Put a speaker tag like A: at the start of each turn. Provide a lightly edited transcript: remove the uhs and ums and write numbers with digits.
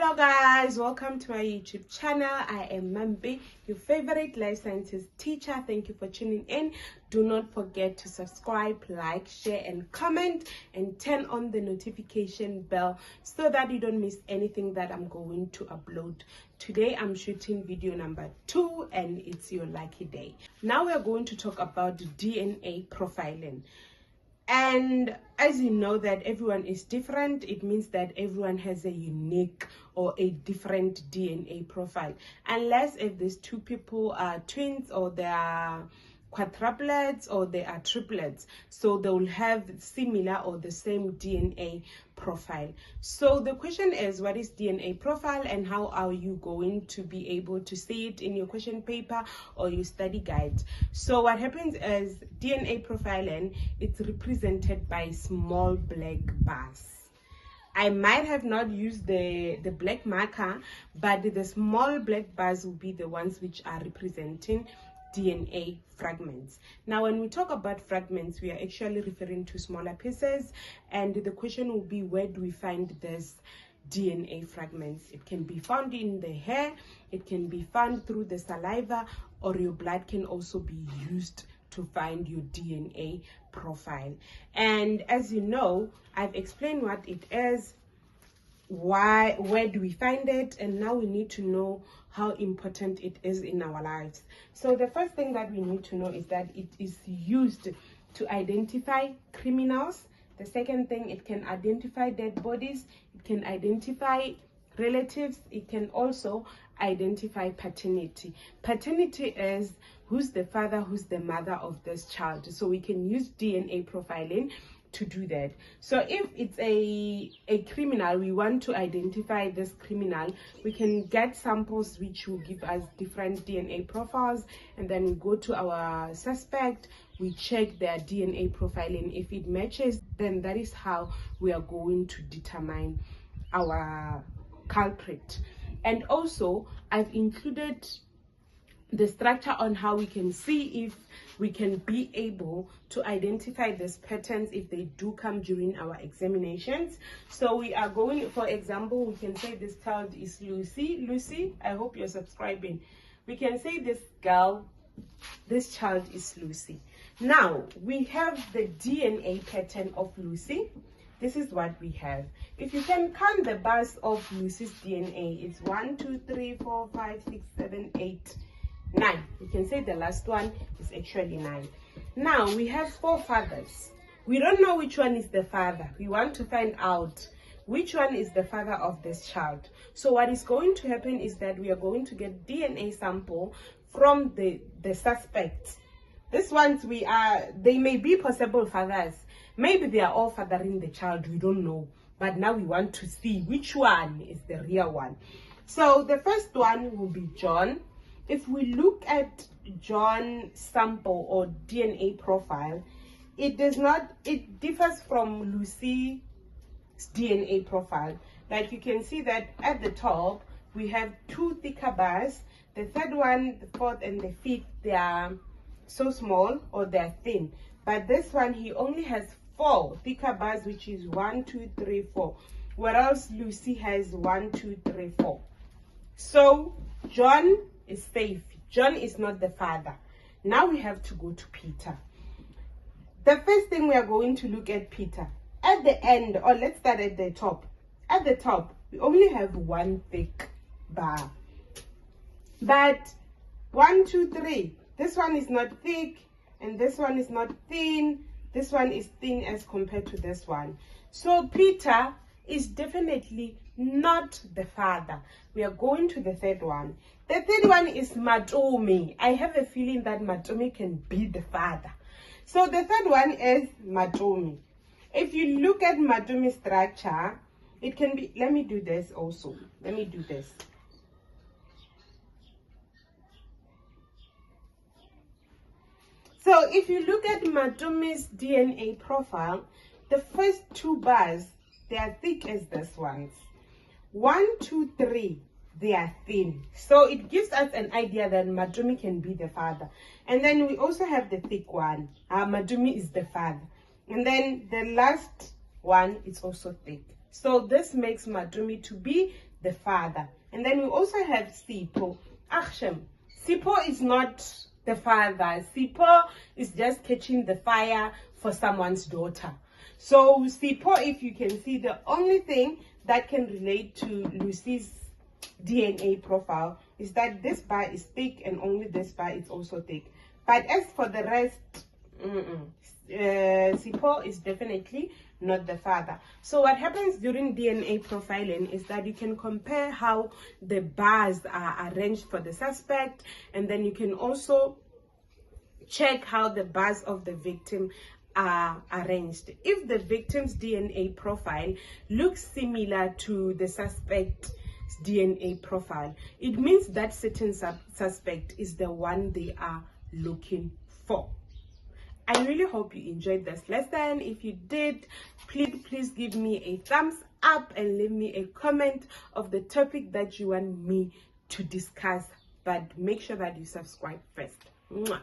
A: Hello guys, welcome to my YouTube channel. I am Mambi, your favorite life sciences teacher. Thank you for tuning in. Do not forget to subscribe, like, share and comment, and turn on the notification bell so that you don't miss anything that I'm going to upload. Today I'm shooting video number 2 and it's your lucky day. Now we are going to talk about DNA profiling. And as you know that everyone is different, it means that everyone has a unique or a different DNA profile, unless if these two people are twins or they are quadruplets or they are triplets, so they will have similar or the same DNA profile. So the question is, what is DNA profile and how are you going to be able to see it in your question paper or your study guide? So what happens is DNA profiling, it's represented by small black bars. I might have not used the black marker, but the small black bars will be the ones which are representing DNA fragments. Now when we talk about fragments, we are actually referring to smaller pieces, and the question will be, where do we find this DNA fragments? It can be found in the hair, it can be found through the saliva, or your blood can also be used to find your DNA profile. And as you know, I've explained what it is, where do we find it, and now we need to know how important it is in our lives. So the first thing that we need to know is that it is used to identify criminals. The second thing, it can identify dead bodies, it can identify relatives, it can also identify paternity. Paternity is who's the father, who's the mother of this child. So we can use DNA profiling to do that. So if it's a criminal, we want to identify this criminal, we can get samples which will give us different DNA profiles, and then we go to our suspect, we check their DNA profiling. If it matches, then that is how we are going to determine our culprit. And also I've included the structure on how we can see if we can be able to identify these patterns if they do come during our examinations. So we are going, for example, we can say this child is Lucy. Lucy, I hope you're subscribing. We can say this girl, this child is Lucy. Now we have the DNA pattern of Lucy. This is what we have. If you can count the bars of Lucy's DNA, it's 1, 2, 3, 4, 5, 6, 7, 8, 9. You can say the last one is actually 9. Now we have 4 fathers. We don't know which one is the father. We want to find out which one is the father of this child. So what is going to happen is that we are going to get DNA sample from the suspect. These ones they may be possible fathers. Maybe they are all fathering the child, we don't know. But now we want to see which one is the real one. So the first one will be John. If we look at John's sample or DNA profile, it differs from Lucy's DNA profile. Like you can see that at the top, we have 2 thicker bars. The third one, the fourth and the fifth, they are so small or they are thin. But this one, he only has 4 thicker bars, which is 1, 2, 3, 4. Whereas Lucy has 1, 2, 3, 4. So John is safe. John is not the father. Now we have to go to Peter. The first thing we are going to look at Peter. At the end, or let's start at the top. At the top, we only have 1 thick bar. But 1, 2, 3. This one is not thick, and this one is not thin. This one is thin as compared to this one. So Peter is definitely not the father. We are going to the third one. The third one is Matomi. I have a feeling that Matomi can be the father. So the third one is Matomi. If you look at Matomi's structure, it can be, let me do this also. Let me do this. So if you look at Matomi's DNA profile, the first 2 bars, they are thick as this ones. 1, 2, 3, they are thin. So it gives us an idea that Matomi can be the father. And then we also have the thick one. Matomi is the father. And then the last one is also thick. So this makes Matomi to be the father. And then we also have Sipho. Akshem. Sipho is not the father. Sipho is just catching the fire for someone's daughter. So Sipho, if you can see, the only thing that can relate to Lucy's DNA profile is that this bar is thick and only this bar is also thick. But as for the rest, Sipho is definitely not the father. So what happens during DNA profiling is that you can compare how the bars are arranged for the suspect, and then you can also check how the bars of the victim are arranged. If the victim's DNA profile looks similar to the suspect's DNA profile, it means that certain suspect is the one they are looking for. I really hope you enjoyed this lesson. If you did, please give me a thumbs up and leave me a comment of the topic that you want me to discuss. But make sure that you subscribe first. Mwah.